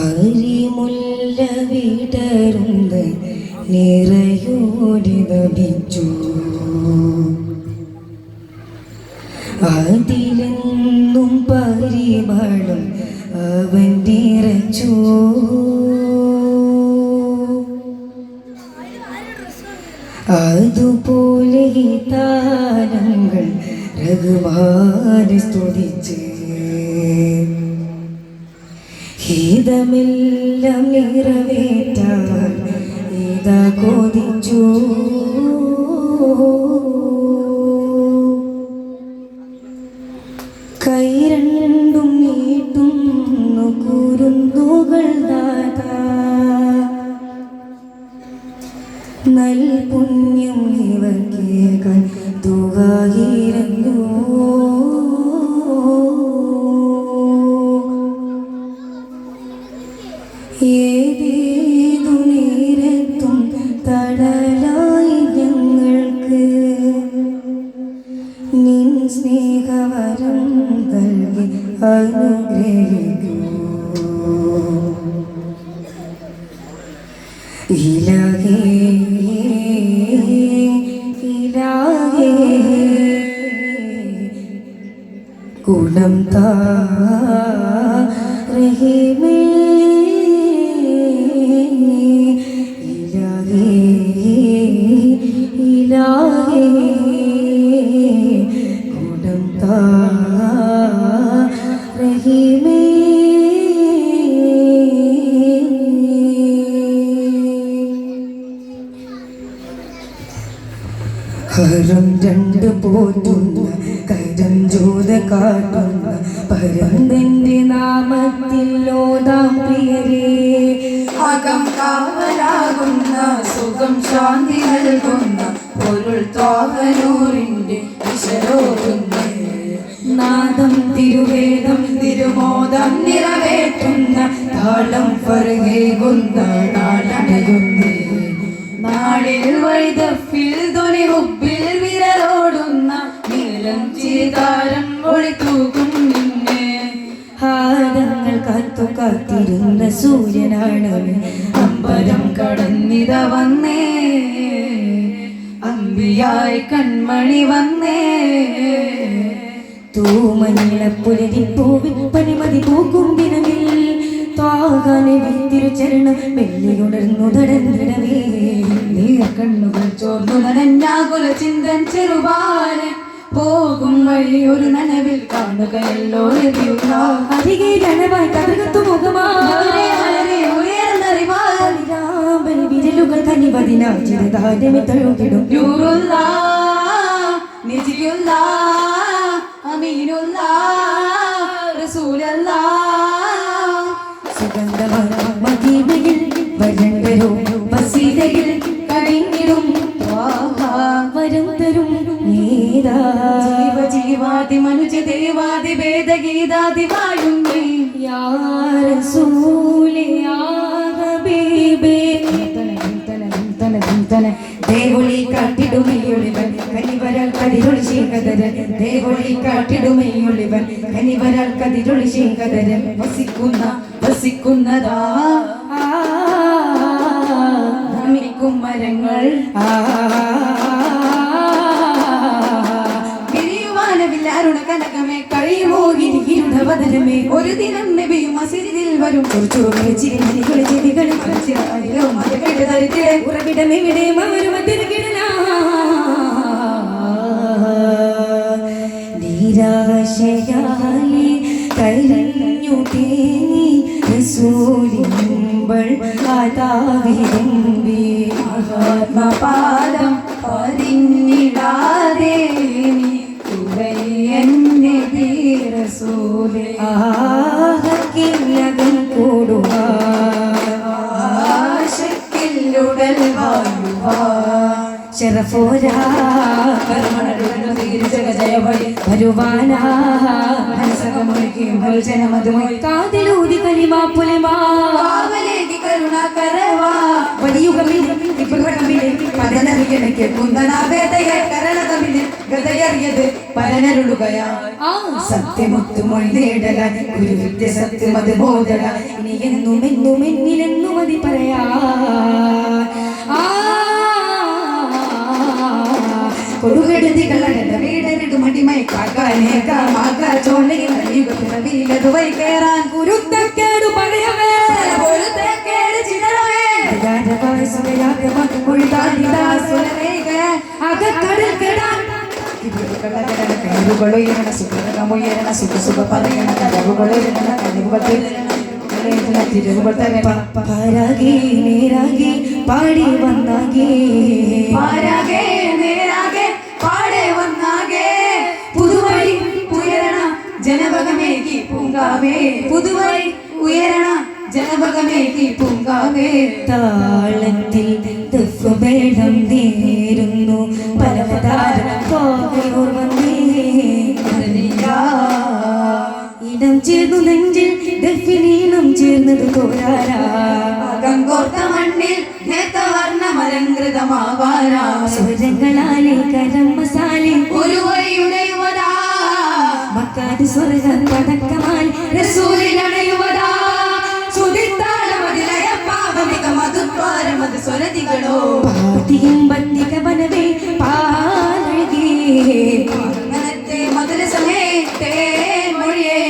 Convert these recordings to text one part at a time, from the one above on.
ആരിമുല്ല വിടരുന്ന നിറയോടി നബിച്ചു അതിലെന്നും പരിമളം അവൻ നിറച്ചു അതുപോലെ താരങ്ങൾ രഘുമാനെ സ്തുതിച്ച് ഹിതമെല്ലാം നിറവേറ്റാൻ ഇതാ കൊതിച്ചു കൈ രണ്ടും നീട്ടുന്നു കുരുന്നുകൾ ദാതാ നൽ പുണ്യം ഇവർക്കേകാൻ തുകയിരുന്നു ഏതേതു നേരത്തും തടലായി ഞങ്ങൾക്ക് നിൻ സ്നേഹവരം നൽകി അനുഗ്രഹിക്കൂ ഇലാഹേ ഇലാഹേ ഗുണം താ റഹീമേ ഇലാഹേ ഇലാഹേ ഗുണം താ റഹീമേ ഹരം രണ്ട് പോറ്റുന്ന കരഞ്ചോത കാട്ടുന്ന പരന്തന്റെ നാമത്തിൽ ഓതാം പ്രിയരേ അകം കാവലാകുന്ന സുഖം ശാന്തി നൽകുന്ന പൊരുൾ തോഹനൂരിന്റെ വിശലോകുന്ന നാദം തിരുവേദം തിരുമോദം നിറവേറ്റുന്ന താളം ഫർഹേകുന്ന നാടടയുന്നേ നാടിൽ വൈദഫിൽ ധ്വനി മുമ്പിൽ വിരലോടുന്ന നീലം ചിതാരം ഒളിത്തൂക്കും നിന്നെ ഹാരങ്ങൾ കാത്തു കാത്തിരുന്ന സൂര്യനാണ് അമ്പരം കടന്നിത വന്നേ അമ്പിയായി കൺമണി വന്നേ തൂമഞ്ഞിളപ്പുലരിപ്പൂവിൽ പനിമതി പൂക്കും ദിനമിൽ തിരുചരണം വെള്ളിയുണർന്നു നടന്നിടവേ നീർക്കണ്ണുകൾ ചോർന്നു നനഞ്ഞാകുല ചിന്തൻ ചെറുപാലൻ പോകും വഴി ഒരു നനവിൽ കാണുകയല്ലോ അരികെ കനവായി കഥകത്തു മുഖമായി വിരലുകൾ കനിവതിനാചിരതാരമി തഴുകിടും സുഗന്ധമീമയിൽ വരണ്ടരോ വസീതയിൽ കഴിഞ്ഞിടും വരം തരും ജീവജീവാതി മനുജ ദേവാതി വേദഗീതാതി വാഴുന്നേ യാ റസൂലേ യാ ഹബീബേ ദേവൊളി കാട്ടിടുമയൊളിവൻ കനിവരാൽ കതിരൊളി ശേഖരൻ ദേവൊളി കാട്ടിടുമയൊളിവൻ കനിവരാൽ കതിരൊളി ശേഖരൻ വസിക്കുന്നതാ ഭ്രമിക്കും മരങ്ങൾ വിരിയുവാനവില്ലാരുണ കനകമേ കഴിയുമോ ഗിരികിരുണവദനമേ ഒരു ദിനം നബിയും മസ്ജിദിൽ വരും ഉറവിടമെവിടെ നിരാശയായി കഴിഞ്ഞു തേങ്ങി റസൂലിൻപൾ ആതാവിരുമ്പി ആത്മപാദം പതിഞ്ഞിടാതെ എന്നെ റസൂലേ ആഹക്കില്ലകം കൂടുക ആശക്കില്ലുടൽ വാഴുവാ ശരഫോരാ വരുവാനാ കാതിലൂതി കലിമാ പുലിമാ കരുണാകരവാ വലിയുകമിൽ ഇബ്രഹമിലെ പതനറിയണയ്ക്ക് കുന്തനാഭേദയെ കരണതമിന് ഗതയറിയത് പരനരുളുകയാ സത്യമൊത്തുമൊഴി നേടല ഗുരുവിന്റെ സത്യമത് ബോധല ഇനി എന്നും എന്നും എന്നിലെന്നും മതി പറയാ കൊടുകെടുതികളട വീടരിടു മടിമൈ കാക്കാനേക മാക ചോളയിൽ അരിയുകത് വൈ കേറാൻ കുരുത്തക്കേടു പഴയവേ പൊരുത്തക്കേട് ചിതറവേ അകക്കടൽ കെടാൻ കഴിവുകളുയരണ സുഖമുയരണ സുഖസുഖ പറയണ കഴിവുകളുയരണ കഴിവുകൾ പാരാകെ നേരാകെ പാടി വന്നാകെ പാരാകെ നേരാകെ പാടെ വന്നാകെ പുതുവഴി ഉയരണ ജനപകമേകി പൂങ്കാവേ പുതുവഴി ഉയരണ ജനപകമേകി പൂങ്കാവേ താളത്തിൽ ദഫ്ബേളം നേരുന്നു പലതാരം പോകയോർ വന്നേ ഇടം ചേർന്നു നെഞ്ചിൽ ദഫിനീണം ചേർന്നത് പോരാരാ ഗംഗോർത്ത മണ്ണിൽ നേത്തവർണ്ണമലങ്കൃതമാവാനാ സ്വരങ്ങളാലെ കരം മസാലെ ഒരു വഴിയുടെ യുവതാ മക്കാത് സ്വർഗം പടക്കമാൽ റസൂലിനണയുവതാ സുദിത്താളമതിലയ പാപമിക മധുദ്വാരമത് സ്വരതികളോ പാതിയും ബന്ധിക വനവേ പാലഴകേ അങ്ങനത്തെ മധുരസമേ തേൻമൊഴിയേ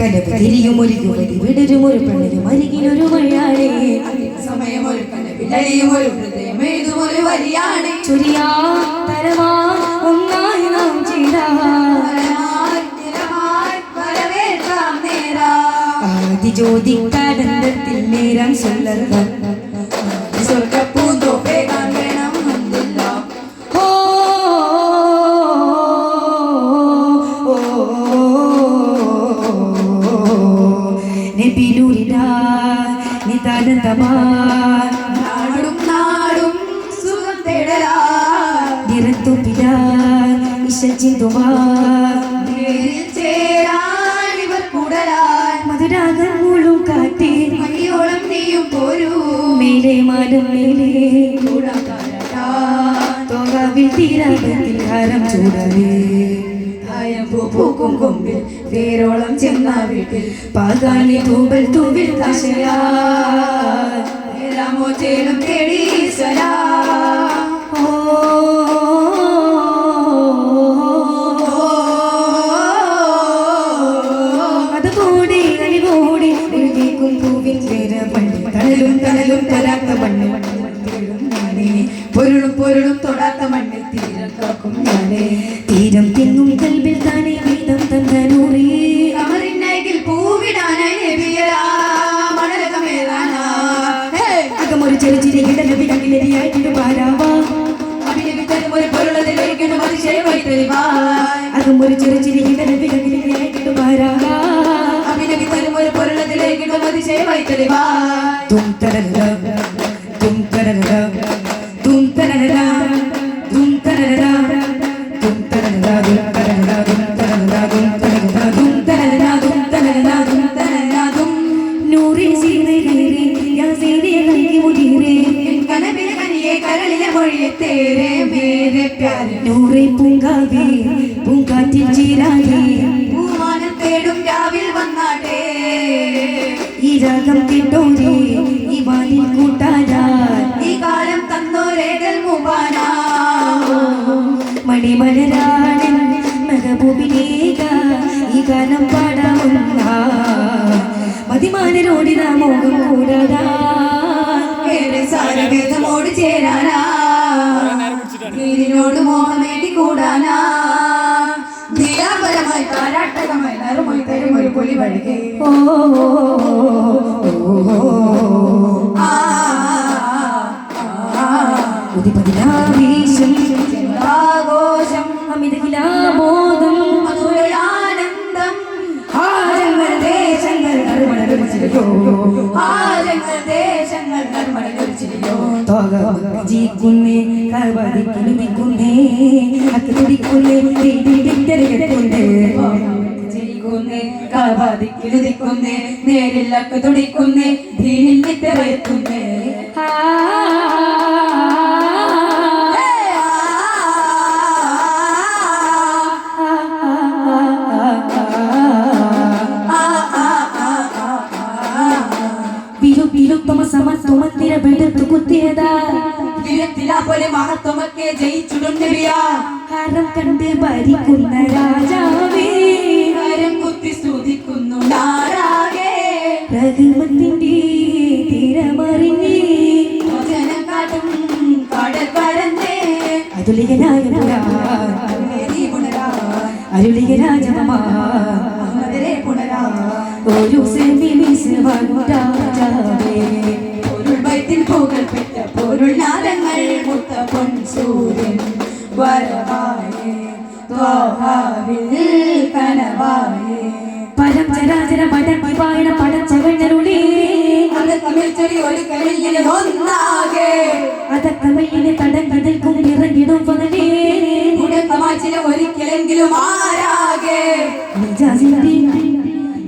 കനവ് തിരിയും ഒരു യുവതി വിടരും ഒരു പെണ്ണരും അരികിലൊരു മഴയാളേ സമയം ഒരു കനവിലയും ഒരു ഹൃദയം എഴുതും ഒരു വരിയാണ് ചുരിയാ തരമാ ഒന്നായി നാം ചെയ്താ വരവേൽക്കാം നേരാ ആദി ജ്യോതിക്കാനന്ദത്തിൽ നേരം ചൊല്ലല്ല സ്വർഗപ്പൂന്തോപ്പേ കാണണം അന്നില്ല ഓ നബിലൂരിനാ നിതാനന്ദമാ നാടും നാടും സുഖം തേടലാ നിറത്തുപിതാ ഇശച്ചിന്തുമാ നേരിൽ ചേരാൻ ഇവർ കൂടലാൻ മധുരാഗം മുഴും കാട്ടി മണിയോളം നീയും പോരൂ മേലെ മാനം മേലെ കൂടാക്കാരട്ടാ തോകാവിൽ തീരാകത്തിൽ ഹാരം ചൂടവേ ആയപ്പൂ പൂക്കും കൊമ്പിൽ വേരോളം ചെന്ന വീട്ടിൽ പാകാണി തൂമ്പൽ തൂവിൽ കാശയാ രാമോ ചേലും തേടി സ്വരാ അതുകൂടി അലികൂടി എഴുതിക്കും പൂവിൻ വേര പണ്ട് തണലും തണലും തരാത്ത മണ്ണ് പൊരുളും പൊരുളും തൊടാത്ത മണ്ണിൽ തീരം കാക്കും ഞാനേ തീരം തിങ്ങും കൽവിൽ താനേ വീതം തന്നൂറി കമറിനൈകിൽ പൂവിടാനായി നബിയരാ മണലകമേറാനാ അകമൊരു ചെറുചിരി കിടന്ന വിടകിലരിയായിട്ട് പാരാവാ അഭിനവിത്തരും ഒരു പൊരുളതിലൊരിക്കലും അതിശയമായി തെളിവാ അകമൊരു ചെറുചിരി കിടന്ന വിടകിലരിയായിട്ട് പാരാവാ അഭിനവിത്തരും ഒരു പൊരുളതിലൊരിക്കലും അതിശയമായി തെളിവാ തും തരല തും തരല തും തരല തും തരല തും തരല തും തരല തും തരല തും തരല തും തരല തും തരല തും തരല തും നൂറി സീനെ ഗൈരെ യാ സീനെ ഗൈരി മുദീരെ കനവിലെ കനിയെ കരളിലെ മൊഴിയെ തേരെ മേരെ പ്യാരെ നൂറെ പൂങ്കാവേ പൂങ്കാറ്റിൽ ചീരായേ പൂമാനം തേടും രാവിൽ വന്നാട്ടെ ഈ രാഗം കേട്ടോരേ ഈ വാലിൽ കൂട്ടാരാ ഈ കാലം തന്നോരേകൽ മുബാനാ മണിമലരാണൻ മെഹബൂബിനേക ഈ ഗാനം പാടാവുന്ന മതിമാനരോടിന മോഹം കൂടാതാ ഏറെ സാരവേദമോട് ചേരാനാ നീരിനോട് മോഹമേടി കൂടാനാ നിരാപരമായി താരാട്ടകമായി നറുമായി തരും ഒരു പൊലി വഴികെ ഓ ഉദിപതിനാവീശം ആഘോഷം അമിതകിലാബോധം മധുരയാനന്ദം ആരങ്ങൾ ദേശങ്ങൾ നറുമണരുചിരിയോ ആരങ്ങൾ ദേശങ്ങൾ നന്മടലൊരിച്ചിരിയോ ജീക്കുന്നേ കവതിക്കുന്നേ അത്തുടിക്കുന്നേ തിരികെത്തുന്നേ നിൽക്കുന്നേ കാവാദിക്കിലുദിക്കുന്നേ നേരില്ലക്ക് തുടിക്കുന്നേ ദീനിൽ നിറയെത്തുന്നേ മഹത്വമൊക്കെ ജയിച്ചിടുന്നവയാ ഹരം കണ്ട് ഭരിക്കുന്ന രാജാവേ ഹരം കുത്തി സ്തുതിക്കുന്നു നാരാകെ പ്രകൃതിന്റെ തീരമറിഞ്ഞേ ജനം കാട്ടും കടൽ പരന്നേ അതുലികനായ അരുളിക രാജമാ പുണരാ ഒരു രാജാവേ പൊരുൾ വൈത്തിൽ പുകൾപ്പെട്ട പൊരുൾ നാദങ്ങൾ മുത്ത പൊൻ സൂര്യൻ വരവായേ ത്വാഹാവിൽ കനവായേ പരം ചരാചര പടക്കി പായണ പടച്ചവണ്ണരുളേ തമിഴ് ചെടി ഒരു കവിളിലെ ഒന്നാകെ അതക്കമയിലെ തടങ്കി നിൽക്കും ഇറങ്ങിടും പകലേ ചില ഒരിക്കലെങ്കിലും ആരാകെ നിജാസിന്റെ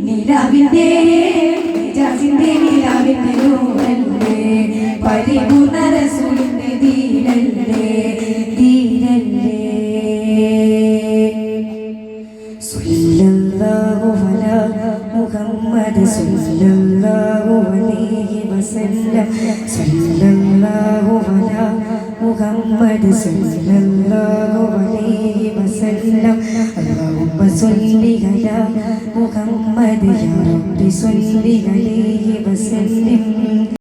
നിലാവിന്റെ നിജാസിന്റെ നിലാവിന്റെ നൂറല്ലേ പരിപൂർണ റസൂലിന്റെ ദീനല്ലേ ദീനല്ലേ സല്ലല്ലാഹു അലാ മുഹമ്മദ് സല്ലല്ലാഹു അലൈഹി വസല്ലം സല്ലല്ലാഹു അലാ മുഹമ്മദ് സല്ലല്ലാഹു അലൈഹി വസല്ലം അല്ലാഹുമ്മ സ്വല്ലി അലാ മുഹമ്മദ് യാ റബ്ബി സ്വല്ലി അലൈഹി വസല്ലം